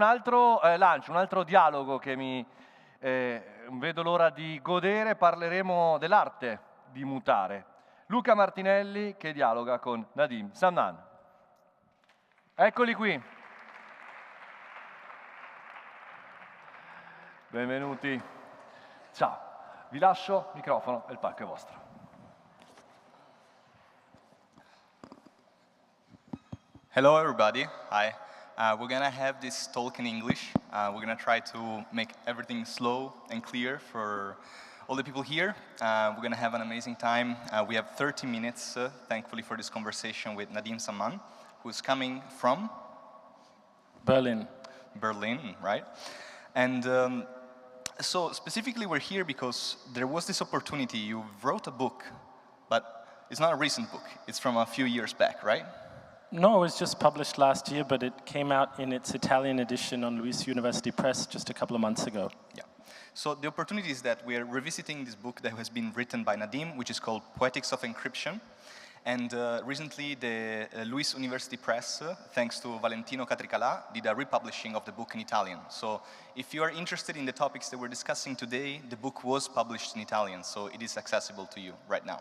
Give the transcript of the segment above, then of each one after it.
altro lancio, un altro dialogo che vedo l'ora di godere. Parleremo dell'arte di mutare. Luca Martinelli che dialoga con Nadim Samman. Eccoli qui. Benvenuti. Ciao. Vi lascio il microfono e il palco è vostro. Hello, everybody. Hi. We're going to have this talk in English. We're going to try to make everything slow and clear for all the people here. We're going to have an amazing time. We have 30 minutes, thankfully, for this conversation with Nadim Samman, who's coming from? Berlin. Berlin, right? And so specifically, we're here because there was this opportunity. You wrote a book, but it's not a recent book. It's from a few years back, right? No, it was just published last year, but it came out in its Italian edition on Luis University Press just a couple of months ago. Yeah. So the opportunity is that we're revisiting this book that has been written by Nadim, which is called Poetics of Encryption. And recently, the Luis University Press, thanks to Valentino Catricalà, did a republishing of the book in Italian. So if you are interested in the topics that we're discussing today, the book was published in Italian, so it is accessible to you right now.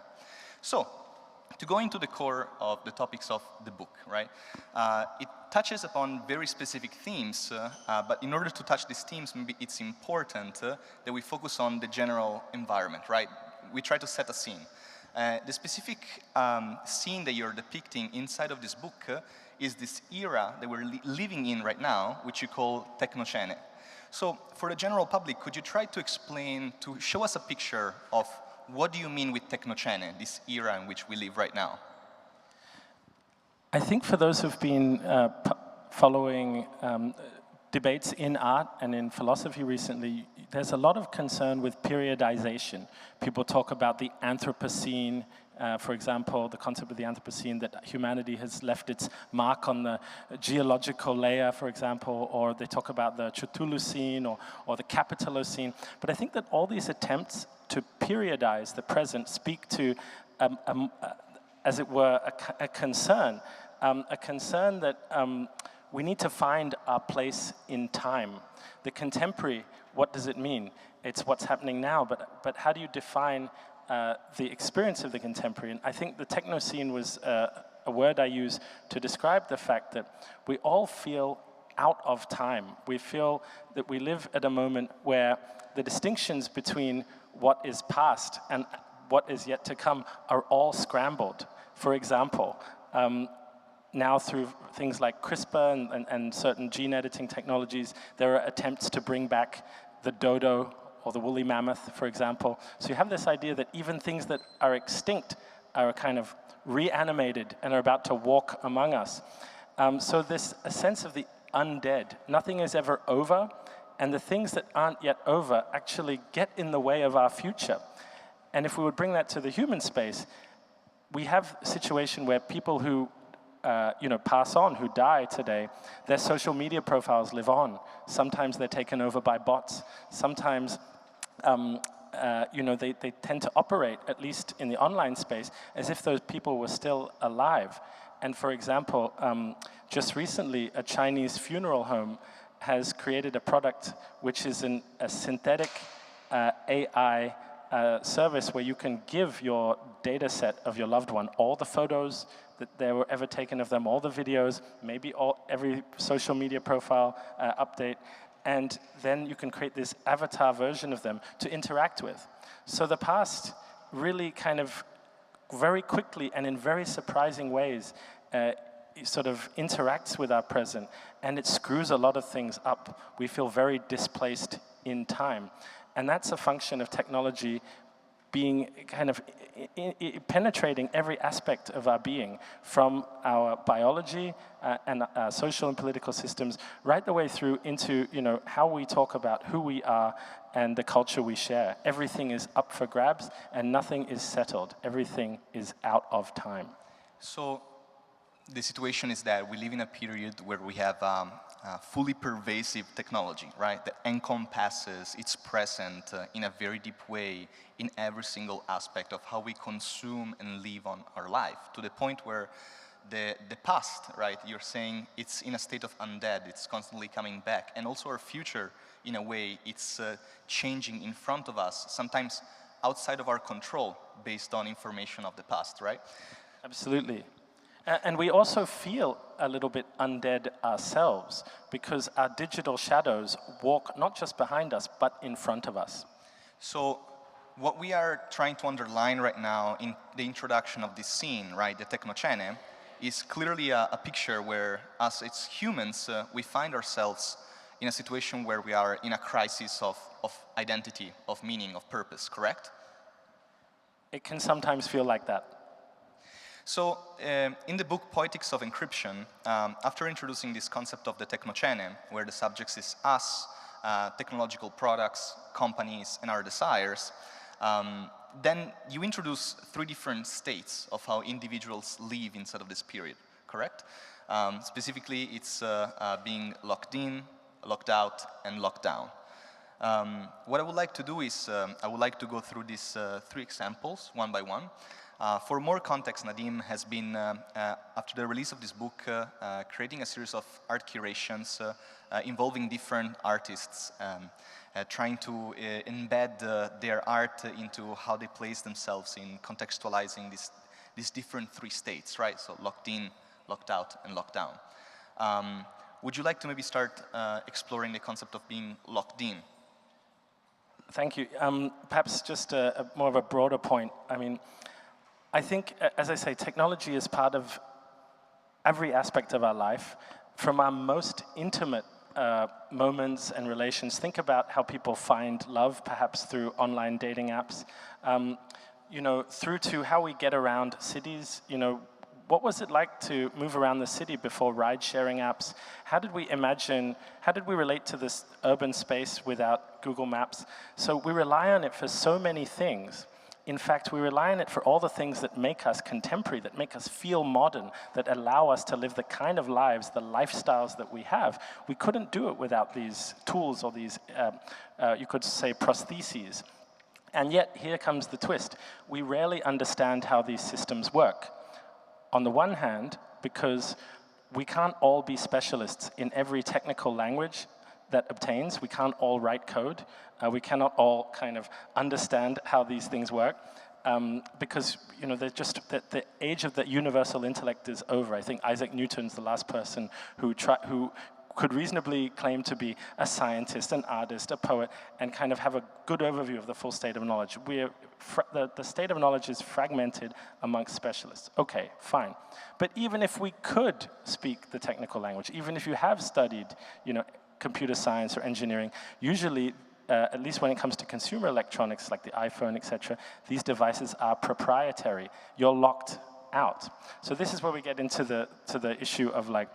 So, to go into the core of the topics of the book, right? It touches upon very specific themes, but in order to touch these themes, maybe it's important that we focus on the general environment, right? We try to set a scene. The specific scene that you're depicting inside of this book is this era that we're living in right now, which you call Technocene. So for the general public, could you try to explain, to show us a picture of what do you mean with Technocene, this era in which we live right now? I think for those who've been following debates in art and in philosophy recently, there's a lot of concern with periodization. People talk about the Anthropocene, for example, the concept of the Anthropocene, that humanity has left its mark on the geological layer, for example, or they talk about the Chthulucene or the Capitolocene. But I think that all these attempts to periodize the present speak to, as it were, a concern that we need to find our place in time. The contemporary, what does it mean? It's what's happening now, but how do you define the experience of the contemporary? And I think the Technocene was a word I use to describe the fact that we all feel out of time. We feel that we live at a moment where the distinctions between what is past and what is yet to come are all scrambled. For example, now through things like CRISPR and certain gene editing technologies, there are attempts to bring back the dodo or the woolly mammoth, for example. So you have this idea that even things that are extinct are kind of reanimated and are about to walk among us. So there's a sense of the undead. Nothing is ever over, and the things that aren't yet over actually get in the way of our future. And if we would bring that to the human space, we have a situation where people who pass on, who die today, their social media profiles live on. Sometimes they're taken over by bots. Sometimes, they tend to operate, at least in the online space, as if those people were still alive. And for example, just recently, a Chinese funeral home has created a product which is a synthetic AI service where you can give your data set of your loved one, all the photos that there were ever taken of them, all the videos, maybe every social media profile update, and then you can create this avatar version of them to interact with. So the past really kind of very quickly and in very surprising ways sort of interacts with our present, and it screws a lot of things up. We feel very displaced in time. And that's a function of technology being kind of penetrating every aspect of our being, from our biology and our social and political systems, right the way through into how we talk about who we are and the culture we share. Everything is up for grabs and nothing is settled. Everything is out of time. So the situation is that we live in a period where we have fully pervasive technology, right? That encompasses, it's present in a very deep way in every single aspect of how we consume and live on our life, to the point where the past, right? You're saying it's in a state of undead, it's constantly coming back. And also our future, in a way, it's changing in front of us, sometimes outside of our control, based on information of the past, right? Absolutely. And we also feel a little bit undead ourselves, because our digital shadows walk not just behind us, but in front of us. So what we are trying to underline right now in the introduction of this scene, right, the Technocene, is clearly a picture where us as humans, we find ourselves in a situation where we are in a crisis of identity, of meaning, of purpose, correct? It can sometimes feel like that. So in the book Poetics of Encryption, after introducing this concept of the Technocene, where the subject is us, technological products, companies, and our desires, then you introduce 3 different states of how individuals live inside of this period, correct? Specifically, it's being locked in, locked out, and locked down. What I would like to do is, I would like to go through these 3 examples, one by one. For more context, Nadim has been, after the release of this book, creating a series of art curations involving different artists, trying to embed their art into how they place themselves in contextualizing these different 3 states, right? So locked in, locked out, and locked down. Would you like to maybe start exploring the concept of being locked in? Thank you. Perhaps just more of a broader point. I mean, I think, as I say, technology is part of every aspect of our life. From our most intimate moments and relations, think about how people find love, perhaps through online dating apps, you know, through to how we get around cities. You know, what was it like to move around the city before ride-sharing apps? How did we imagine, how did we relate to this urban space without Google Maps? So we rely on it for so many things. In fact, we rely on it for all the things that make us contemporary, that make us feel modern, that allow us to live the kind of lives, the lifestyles that we have. We couldn't do it without these tools or these, you could say, prostheses. And yet, here comes the twist. We rarely understand how these systems work. On the one hand, because we can't all be specialists in every technical language that obtains. We can't all write code. We cannot all kind of understand how these things work, because, you know, they're just, the age of the universal intellect is over. I think Isaac Newton's the last person who could reasonably claim to be a scientist, an artist, a poet, and kind of have a good overview of the full state of knowledge. The state of knowledge is fragmented amongst specialists. Okay, fine. But even if we could speak the technical language, even if you have studied, you know, computer science or engineering, usually, at least when it comes to consumer electronics like the iPhone, etc., these devices are proprietary. You're locked out. So this is where we get into the issue of, like,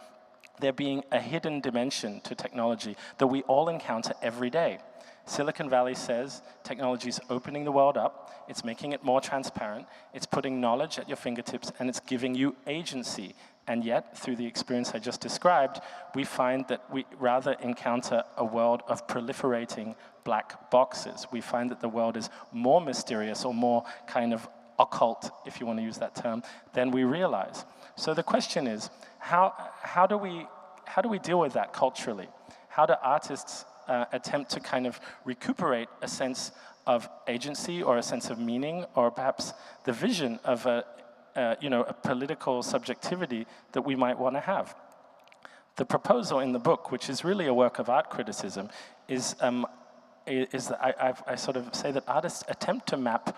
there being a hidden dimension to technology that we all encounter every day. Silicon Valley says technology is opening the world up, it's making it more transparent, it's putting knowledge at your fingertips, and it's giving you agency. And yet, through the experience I just described, we find that we rather encounter a world of proliferating black boxes. We find that the world is more mysterious or more kind of occult, if you want to use that term, than we realize. So the question is, how do we deal with that culturally? How do artists attempt to kind of recuperate a sense of agency or a sense of meaning, or perhaps the vision of a political subjectivity that we might want to have? The proposal in the book, which is really a work of art criticism, is that I sort of say that artists attempt to map,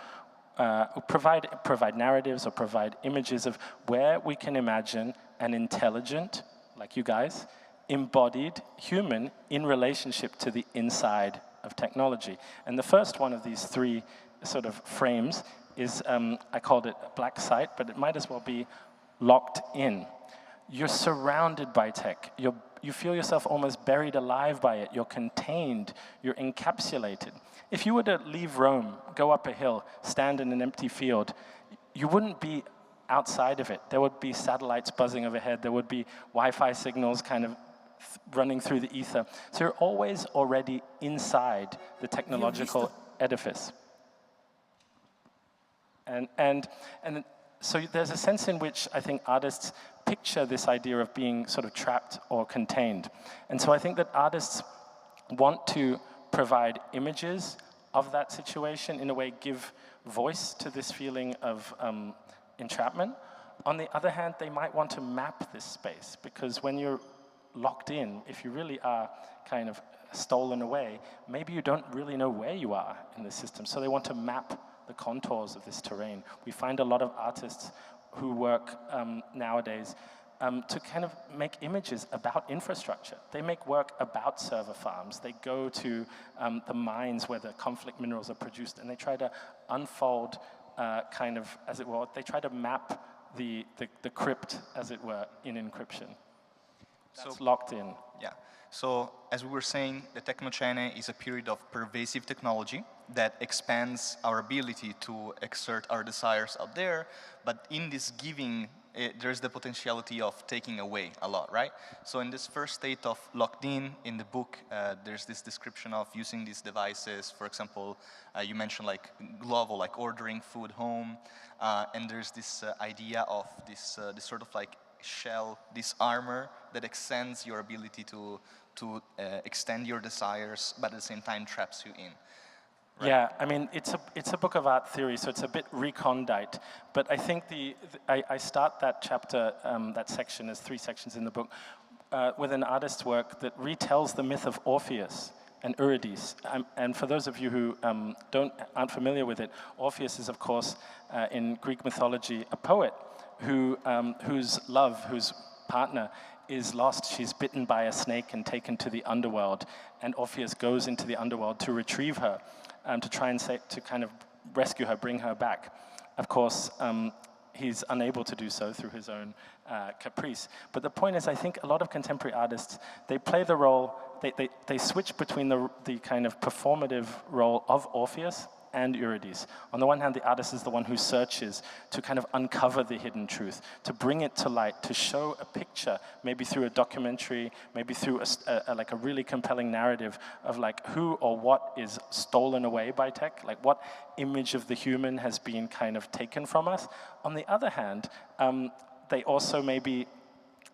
provide narratives or provide images of where we can imagine an intelligent, like you guys, embodied human in relationship to the inside of technology. And the first one of these 3 sort of frames is, I called it black site, but it might as well be locked in. You're surrounded by tech. You feel yourself almost buried alive by it. You're contained. You're encapsulated. If you were to leave Rome, go up a hill, stand in an empty field, you wouldn't be outside of it. There would be satellites buzzing overhead. There would be Wi-Fi signals kind of running through the ether. So you're always already inside the technological edifice. And so there's a sense in which I think artists picture this idea of being sort of trapped or contained. And so I think that artists want to provide images of that situation, in a way give voice to this feeling of entrapment. On the other hand, they might want to map this space, because when you're locked in, if you really are kind of stolen away, maybe you don't really know where you are in the system. So they want to map the contours of this terrain. We find a lot of artists who work nowadays to kind of make images about infrastructure. They make work about server farms. They go to the mines where the conflict minerals are produced, and they try to unfold kind of, as it were, they try to map the crypt, as it were, in encryption. That's locked in. Yeah. So, as we were saying, the Technocene is a period of pervasive technology that expands our ability to exert our desires out there, but in this giving, there's the potentiality of taking away a lot, right? So in this first state of locked in the book, there's this description of using these devices. For example, you mentioned like Glovo, like ordering food home, and there's this idea of this sort of like shell, this armor that extends your ability to extend your desires, but at the same time traps you in. Right. Yeah, I mean, it's a book of art theory, so it's a bit recondite. But I think I start that chapter, that section, as 3 sections in the book, with an artist's work that retells the myth of Orpheus and Eurydice. And for those of you who aren't familiar with it, Orpheus is, of course, in Greek mythology, a poet whose partner is lost. She's bitten by a snake and taken to the underworld. And Orpheus goes into the underworld to retrieve her, to try and to kind of rescue her, bring her back. Of course, he's unable to do so through his own caprice. But the point is, I think a lot of contemporary artists, they play the role, they switch between the kind of performative role of Orpheus and Eurydice. On the one hand, the artist is the one who searches to kind of uncover the hidden truth, to bring it to light, to show a picture, maybe through a documentary, maybe through like a really compelling narrative of like who or what is stolen away by tech, like what image of the human has been kind of taken from us. On the other hand, they also maybe,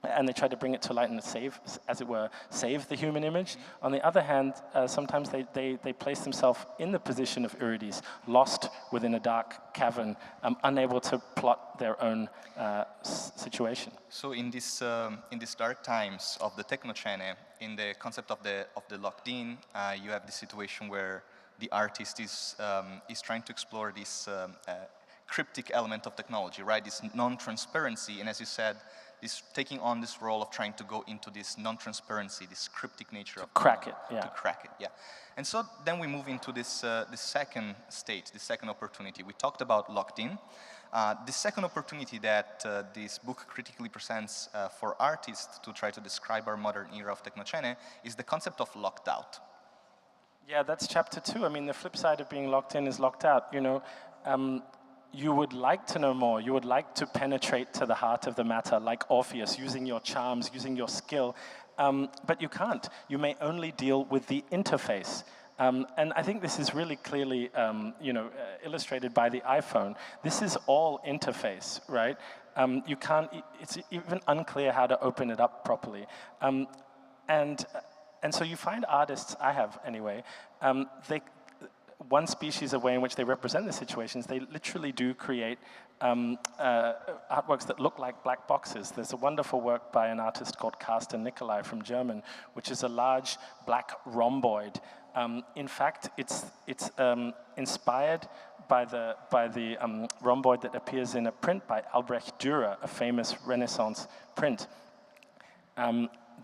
and they try to bring it to light and save, as it were, save the human image. On the other hand, sometimes they place themselves in the position of Eurydice, lost within a dark cavern, unable to plot their own situation. So in these dark times of the Technocene, in the concept of the locked in, you have the situation where the artist is trying to explore this cryptic element of technology, right? This non-transparency, and as you said, is taking on this role of trying to go into this non-transparency, this cryptic nature of crack it, yeah. To crack it, yeah. And so then we move into this second state, this second opportunity. We talked about locked in. The second opportunity that this book critically presents for artists to try to describe our modern era of Technocene is the concept of locked out. Yeah, that's chapter 2. I mean, the flip side of being locked in is locked out. You know, you would like to know more. You would like to penetrate to the heart of the matter, like Orpheus, using your charms, using your skill, but you can't. You may only deal with the interface. And I think this is really clearly, illustrated by the iPhone. This is all interface, right? You can't. It's even unclear how to open it up properly. And so you find artists. I have anyway. One species of way in which they represent the situations, they literally do create artworks that look like black boxes. There's a wonderful work by an artist called Carsten Nicolai from German, which is a large black rhomboid. In fact, it's inspired by the rhomboid that appears in a print by Albrecht Dürer, a famous Renaissance print.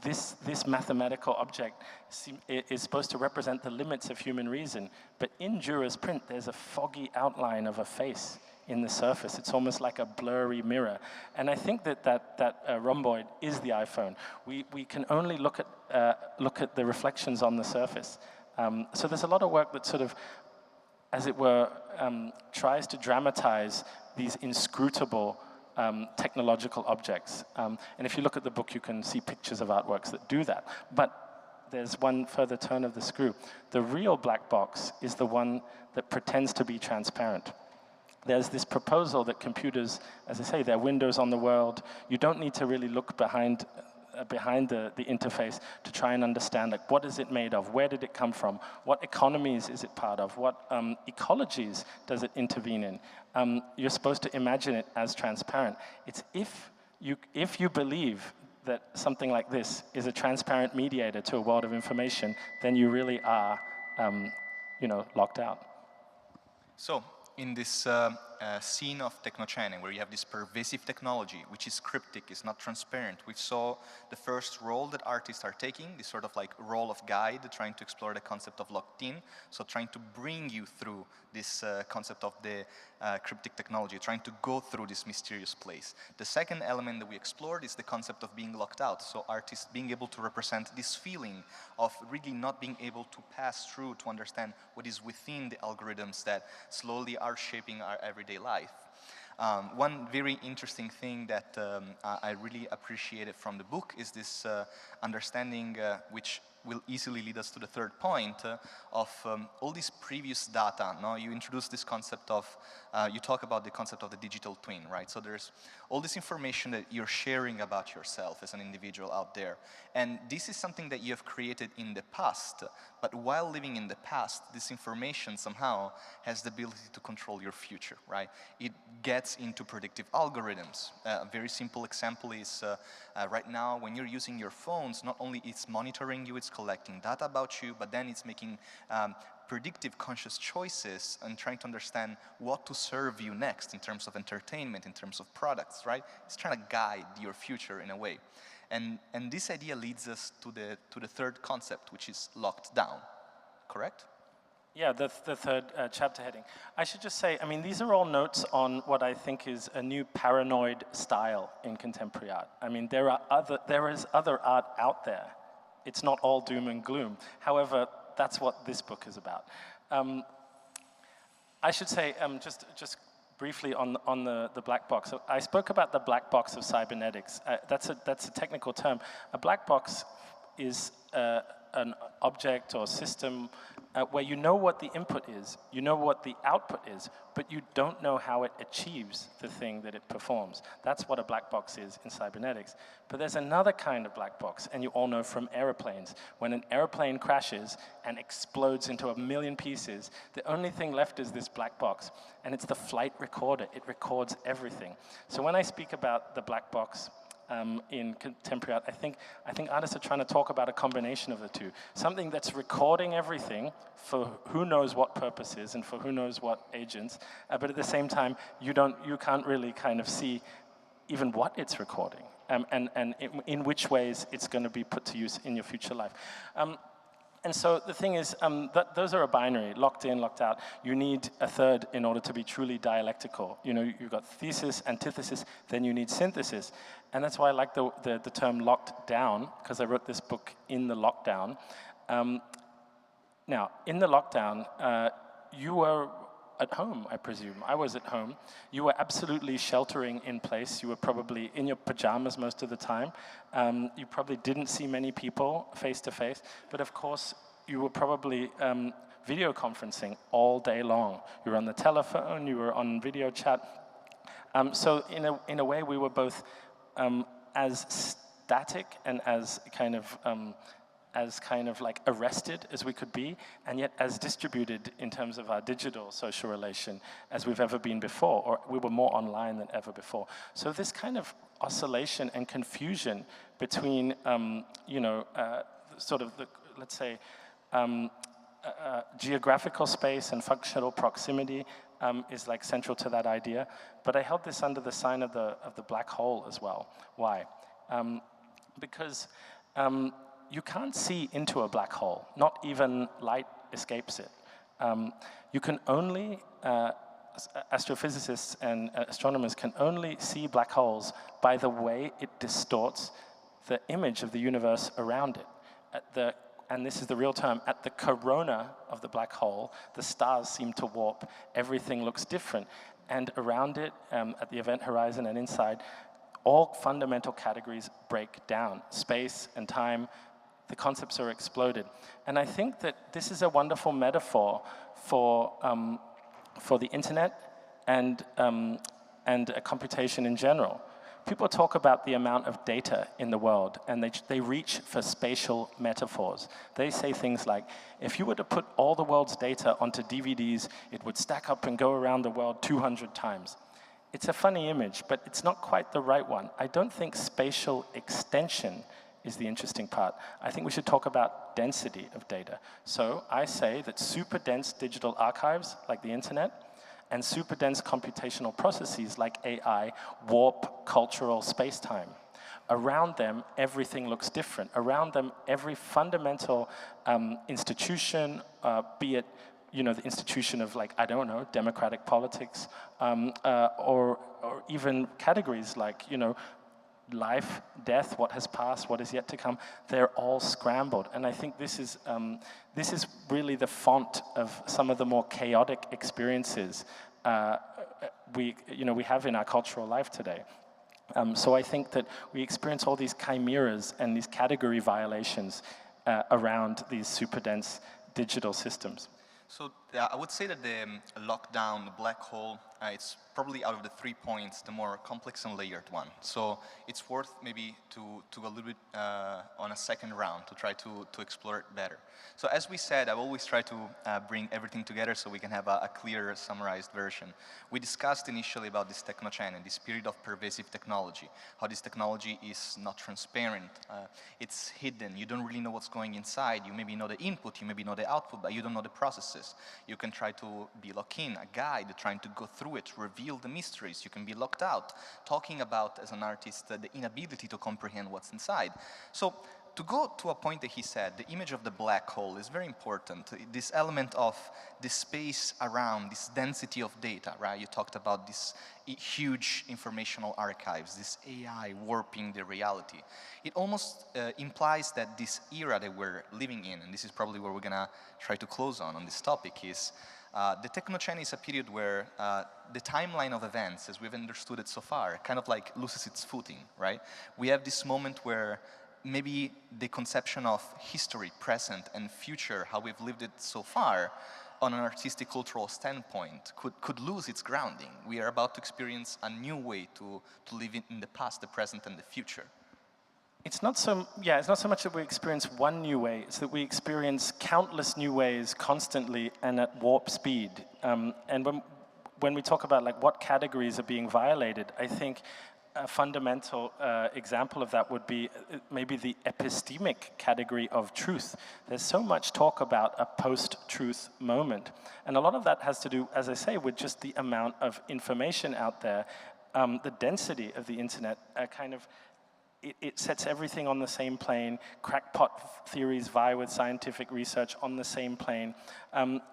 This mathematical object is supposed to represent the limits of human reason, but in Dürer's print, there's a foggy outline of a face in the surface. It's almost like a blurry mirror. And I think that rhomboid is the iPhone. We can only look at the reflections on the surface. So there's a lot of work that sort of, as it were, tries to dramatize these inscrutable technological objects. And if you look at the book, you can see pictures of artworks that do that. But there's one further turn of the screw. The real black box is the one that pretends to be transparent. there's this proposal that computers, as I say, they're windows on the world. You don't need to really look behind the interface to try and understand, like, what is it made of? Where did it come from? What economies is it part of? What ecologies does it intervene in? You're supposed to imagine it as transparent. It's if you believe that something like this is a transparent mediator to a world of information, then you really are, locked out. So, in this scene of Technocene, where you have this pervasive technology, which is cryptic, is not transparent, we saw the first role that artists are taking, this sort of like role of guide, trying to explore the concept of locked in, so trying to bring you through this concept of the cryptic technology, trying to go through this mysterious place. The second element that we explored is the concept of being locked out, so artists being able to represent this feeling of really not being able to pass through to understand what is within the algorithms that slowly are shaping our everyday life. One very interesting thing that I really appreciated from the book is this understanding, which will easily lead us to the third point, of all this previous data. No? You introduce this concept of, you talk about the concept of the digital twin, right? So there's all this information that you're sharing about yourself as an individual out there. And this is something that you have created in the past, but while living in the past, this information somehow has the ability to control your future, right? It gets into predictive algorithms. A very simple example is right now when you're using your phones, not only it's monitoring you, it's collecting data about you, but then it's making predictive conscious choices and trying to understand what to serve you next in terms of entertainment, in terms of products, right? It's trying to guide your future in a way. And this idea leads us to the third concept, which is locked down, correct? Yeah, the third chapter heading. I should just say, I mean, these are all notes on what I think is a new paranoid style in contemporary art. I mean, there is other art out there. It's not all doom and gloom. However, that's what this book is about. I should say, just briefly on the black box. So I spoke about the black box of cybernetics. That's a technical term. A black box is an object or system where you know what the input is, you know what the output is, but you don't know how it achieves the thing that it performs. That's what a black box is in cybernetics. But there's another kind of black box, and you all know from airplanes. When an airplane crashes and explodes into 1,000,000 pieces, the only thing left is this black box, and it's the flight recorder. It records everything. So when I speak about the black box, in contemporary art, I think artists are trying to talk about a combination of the two. Something that's recording everything for who knows what purposes and for who knows what agents, but at the same time, you can't really kind of see even what it's recording and in which ways it's going to be put to use in your future life. And so the thing is, those are a binary, locked in, locked out. You need a third in order to be truly dialectical. You know, you've got thesis, antithesis, then you need synthesis. And that's why I like the term locked down, because I wrote this book in the lockdown. Now, in the lockdown, you were at home, I presume. I was at home. You were absolutely sheltering in place. You were probably in your pajamas most of the time. You probably didn't see many people face to face, but of course, you were probably video conferencing all day long. You were on the telephone, you were on video chat. So in a way, we were both as static and as kind of like arrested as we could be, and yet as distributed in terms of our digital social relation as we've ever been before, or we were more online than ever before. So this kind of oscillation and confusion between, sort of the, let's say, geographical space and functional proximity is like central to that idea. But I held this under the sign of the black hole as well. Why? Because you can't see into a black hole. Not even light escapes it. You can only, astrophysicists and astronomers can only see black holes by the way it distorts the image of the universe around it. And this is the real term, at the corona of the black hole, the stars seem to warp, everything looks different. And around it, at the event horizon and inside, all fundamental categories break down. Space and time, the concepts are exploded. And I think that this is a wonderful metaphor for the internet and computation in general. People talk about the amount of data in the world, and they reach for spatial metaphors. They say things like, if you were to put all the world's data onto DVDs, it would stack up and go around the world 200 times. It's a funny image, but it's not quite the right one. I don't think spatial extension is the interesting part. I think we should talk about density of data. So I say that super dense digital archives, like the internet, and super dense computational processes like AI warp cultural space-time. Around them, everything looks different. Around them, every fundamental institution, be it the institution of, like, I don't know, democratic politics, or even categories like, life, death, what has passed, what is yet to come, they're all scrambled. And I think this is really the font of some of the more chaotic experiences we have in our cultural life today. So I think that we experience all these chimeras and these category violations around these super dense digital systems. So I would say that the lockdown, the black hole, it's probably out of the 3 points the more complex and layered one. So it's worth maybe to go a little bit on a second round to try to explore it better. So as we said, I've always tried to bring everything together so we can have a clear, summarized version. We discussed initially about this Technocene, this period of pervasive technology, how this technology is not transparent, it's hidden, you don't really know what's going inside, you maybe know the input, you maybe know the output, but you don't know the processes. You can try to be locked in, a guide, trying to go through it, reveal the mysteries, you can be locked out, talking about, as an artist, the inability to comprehend what's inside. So, to go to a point that he said, the image of the black hole is very important. This element of the space around, this density of data, right? You talked about this huge informational archives, this AI warping the reality. It almost implies that this era that we're living in, and this is probably where we're gonna try to close on this topic, is the Technocene is a period where the timeline of events, as we've understood it so far, kind of like loses its footing, right? We have this moment where maybe the conception of history, present, and future, how we've lived it so far, on an artistic cultural standpoint, could lose its grounding. We are about to experience a new way to live in the past, the present, and the future. It's not so much that we experience one new way, it's that we experience countless new ways constantly and at warp speed. And when we talk about, like, what categories are being violated, I think a fundamental example of that would be maybe the epistemic category of truth. There's so much talk about a post-truth moment. And a lot of that has to do, as I say, with just the amount of information out there. The density of the internet it sets everything on the same plane. Crackpot theories vie with scientific research on the same plane,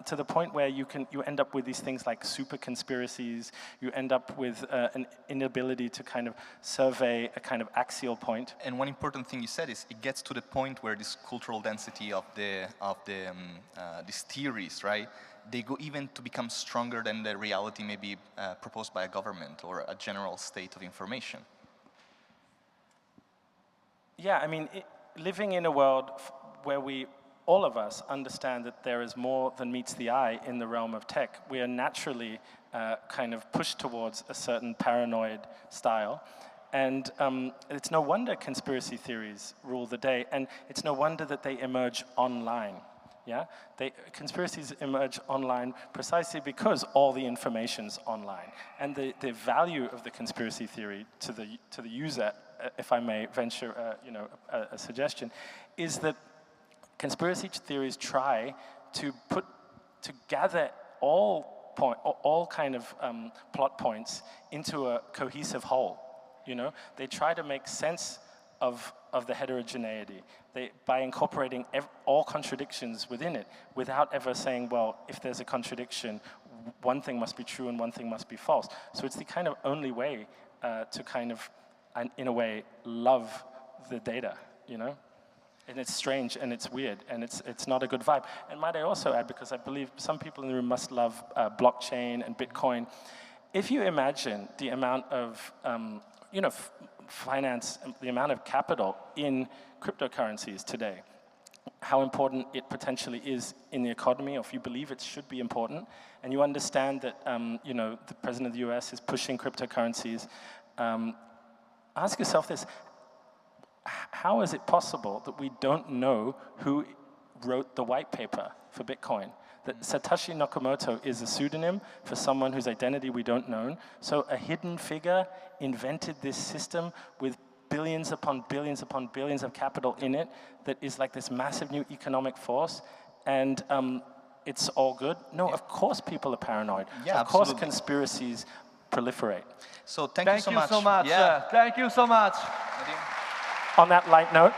to the point where you end up with these things like super conspiracies. You end up with an inability to kind of survey a kind of axial point. And one important thing you said is it gets to the point where this cultural density of these theories, right? They go even to become stronger than the reality maybe proposed by a government or a general state of information. Yeah, I mean, living in a world where all of us understand that there is more than meets the eye in the realm of tech, we are naturally kind of pushed towards a certain paranoid style. And it's no wonder conspiracy theories rule the day, and it's no wonder that they emerge online. Yeah, conspiracies emerge online precisely because all the information's online, and the value of the conspiracy theory to the user, if I may venture, a suggestion, is that conspiracy theories try to gather all kind of plot points into a cohesive whole. They try to make sense of the heterogeneity by incorporating all contradictions within it, without ever saying, well, if there's a contradiction, one thing must be true and one thing must be false. So it's the kind of only way to kind of, in a way, love the data, And it's strange and it's weird and it's not a good vibe. And might I also add, because I believe some people in the room must love blockchain and Bitcoin. If you imagine the amount of, finance, the amount of capital in cryptocurrencies today, how important it potentially is in the economy, or if you believe it should be important, and you understand that the president of the US is pushing cryptocurrencies, ask yourself this: how is it possible that we don't know who wrote the white paper for Bitcoin? That Satoshi Nakamoto is a pseudonym for someone whose identity we don't know. So a hidden figure invented this system with billions upon billions upon billions of capital in it that is like this massive new economic force, and it's all good? No, of course people are paranoid. Yeah, of course absolutely. Conspiracies proliferate. So thank you so much. Yeah. Thank you so much. Nadim. On that light note.